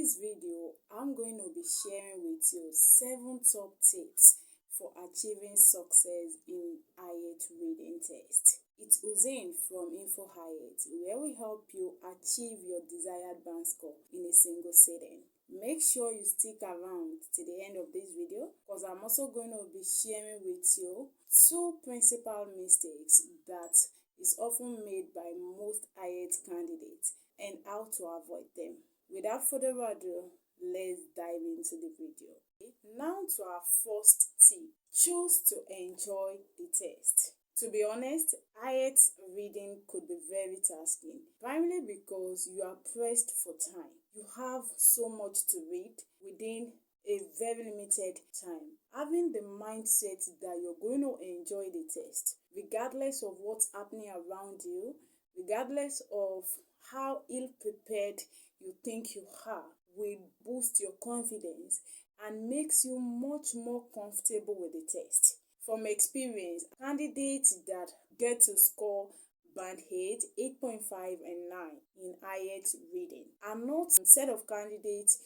this video, I'm going to be sharing with you 7 top tips for achieving success in IELTS reading test. It's Hussein from Info IELTS, where we help you achieve your desired band score in a single sitting. Make sure you stick around to the end of this video because I'm also going to be sharing with you 2 principal mistakes that is often made by most IELTS candidates and how to avoid them. Without further ado, let's dive into the video. Now to our first tip. Choose to enjoy the test. To be honest, IELTS reading could be very tasking, primarily because you are pressed for time. You have so much to read within a very limited time. Having the mindset that you're going to enjoy the test, regardless of what's happening around you, regardless of how ill-prepared you think you are, will boost your confidence and makes you much more comfortable with the test. From experience, candidates that get to score band 8, 8.5 and 9 in IELTS reading are not a set of candidates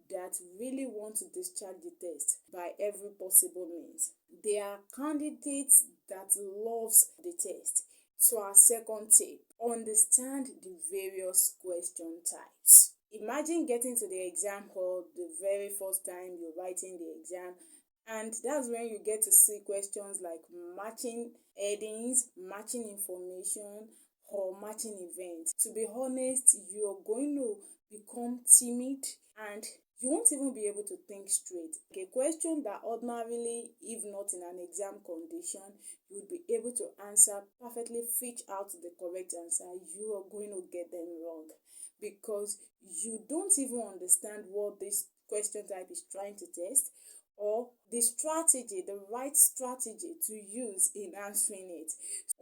that really want to discharge the test by every possible means. They are candidates that loves the test. So our second tip, understand the various question types. Imagine getting to the exam hall the very first time you're writing the exam, and that's when you get to see questions like matching headings, matching information, or matching events. To be honest, you're going to become timid and you won't even be able to think straight. A question that ordinarily, if not in an exam condition, you would be able to answer perfectly, fetch out the correct answer, you are going to get them wrong because you don't even understand what this question type is trying to test or the strategy, the right strategy to use in answering it.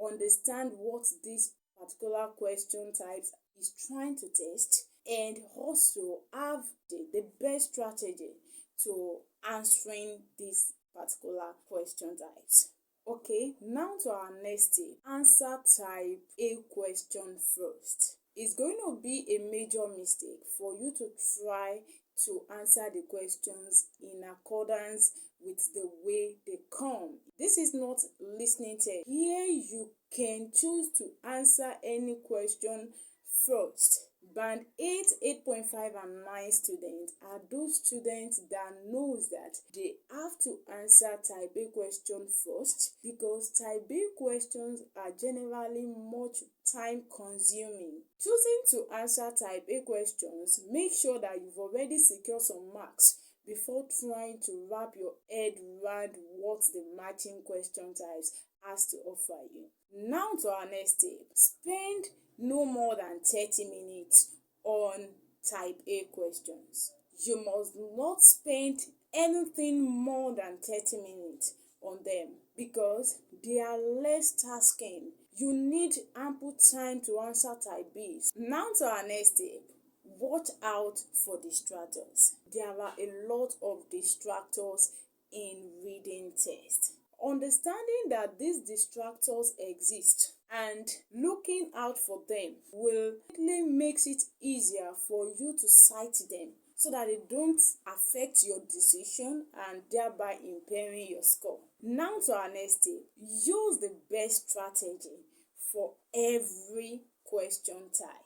Understand what this particular question types is trying to test and also have the best strategy to answering these particular question types. Okay, now to our next tip. Answer type A question first. It's going to be a major mistake for you to try to answer the questions in accordance with the way they come. This is not listening test. Here you can choose to answer any question first. Band 8, 8.5 and 9 students are those students that knows that they have to answer type A question first because type B questions are generally much time consuming. Choosing to answer type A questions, make sure that you've already secured some marks before trying to wrap your head around what the matching question types has to offer you. Now to our next tip. Spend no more than 30 minutes on type A questions. You must not spend anything more than 30 minutes on them because they are less tasking. You need ample time to answer type B's. Now to our next tip. Watch out for distractors. There are a lot of distractors in reading tests. Understanding that these distractors exist and looking out for them will really makes it easier for you to sight them so that they don't affect your decision and thereby impairing your score. Now to our next tip. Use the best strategy for every question type.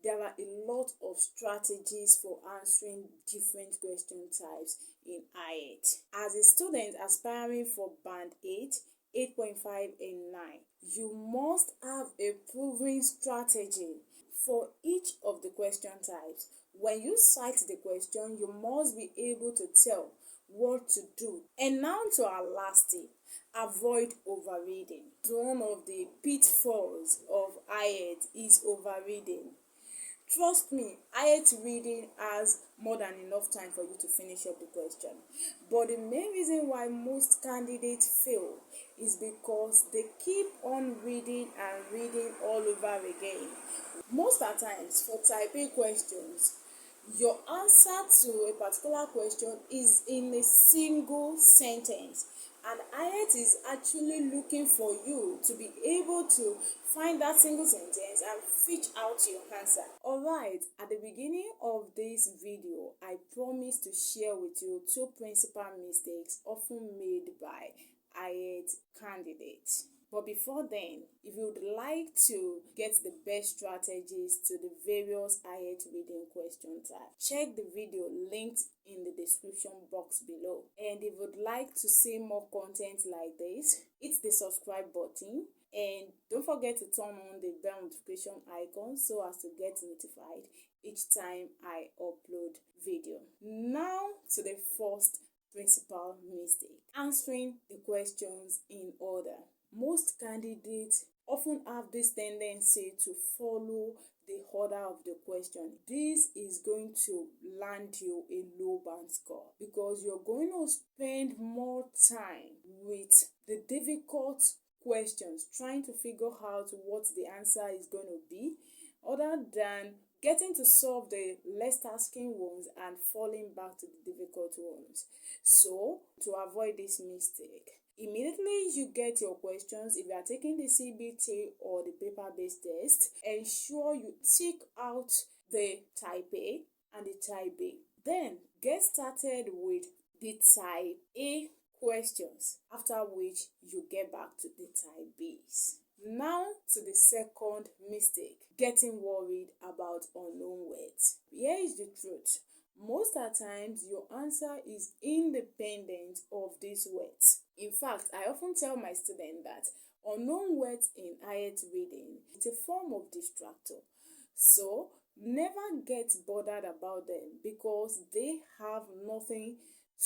There are a lot of strategies for answering different question types in IELTS. As a student aspiring for band 8, 8.5 and 9, you must have a proven strategy for each of the question types. When you cite the question, you must be able to tell what to do. And now to our last tip. Avoid overreading. One of the pitfalls of IELTS is overreading. Trust me, IELTS reading has more than enough time for you to finish up the question. But the main reason why most candidates fail is because they keep on reading and reading all over again. Most of the times, for type A questions, your answer to a particular question is in a single sentence. And IELTS is actually looking for you to be able to find that single sentence and fish out your answer. Alright, at the beginning of this video, I promised to share with you two principal mistakes often made by IELTS candidates. But before then, if you would like to get the best strategies to the various IELTS reading question types, check the video linked in the description box below. And if you would like to see more content like this, hit the subscribe button and don't forget to turn on the bell notification icon so as to get notified each time I upload video. Now to the first principal mistake: answering the questions in order. Most candidates often have this tendency to follow the order of the question. This is going to land you a low band score because you're going to spend more time with the difficult questions trying to figure out what the answer is going to be, other than getting to solve the less tasking ones and falling back to the difficult ones. So, to avoid this mistake, immediately you get your questions, if you are taking the CBT or the paper-based test, ensure you tick out the type A and the type B. Then get started with the type A questions, after which you get back to the type B's. Now to the second mistake: getting worried about unknown words. Here is the truth: most of the times your answer is independent of these words. In fact, I often tell my students that unknown words in IELTS reading is a form of distractor. So never get bothered about them because they have nothing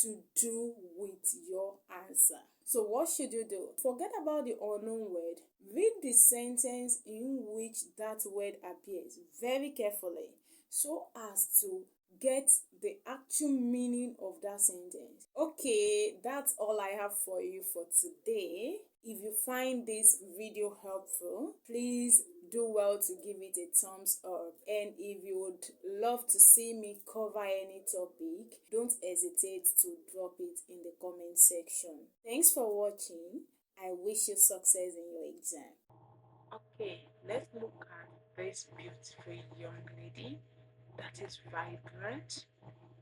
to do with your answer. So what should you do? Forget about the unknown word. Read the sentence in which that word appears very carefully so as to get the actual meaning of that sentence. Okay, that's all I have for you for today. If you find this video helpful, please do well to give it a thumbs up. And if you would love to see me cover any topic, don't hesitate to drop it in the comment section. Thanks for watching. I wish you success in your exam. Okay, let's look at this beautiful young lady that is vibrant,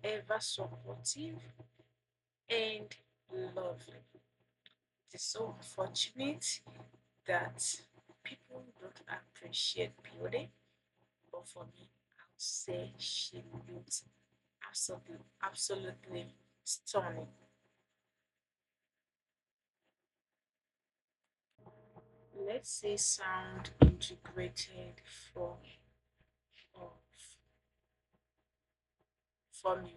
ever supportive, and lovely. It is so unfortunate that people don't appreciate beauty, but for me, I would say she looks absolutely stunning. Let's say sound integrated form of formula.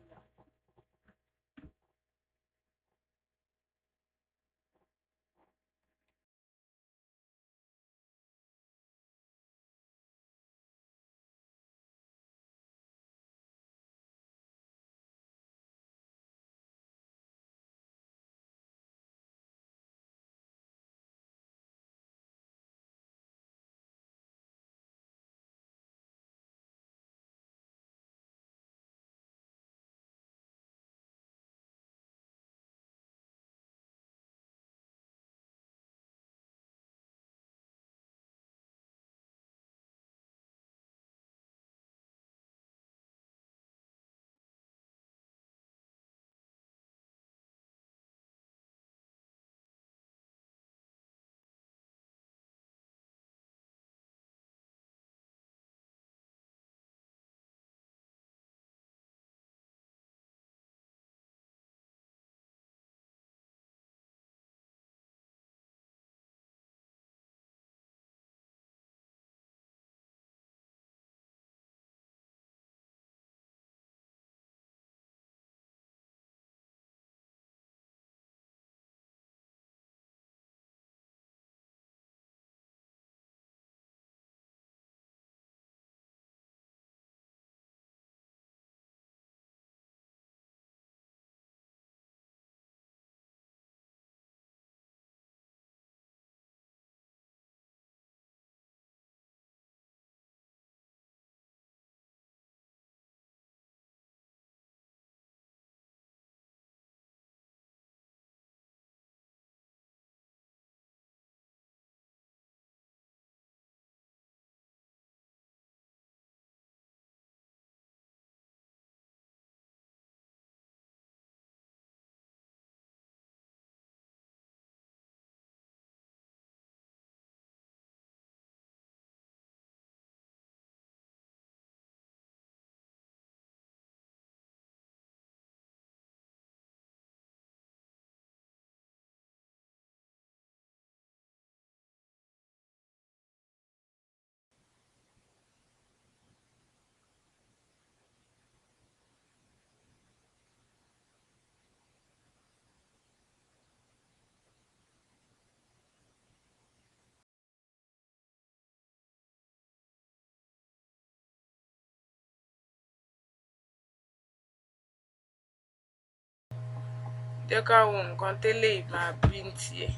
Jẹ́ ká wo nǹkan téléyìí máa bí ń tiẹ̀.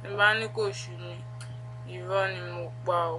Tí n bá ní kò sú mi, irọ́ ni mo pa o.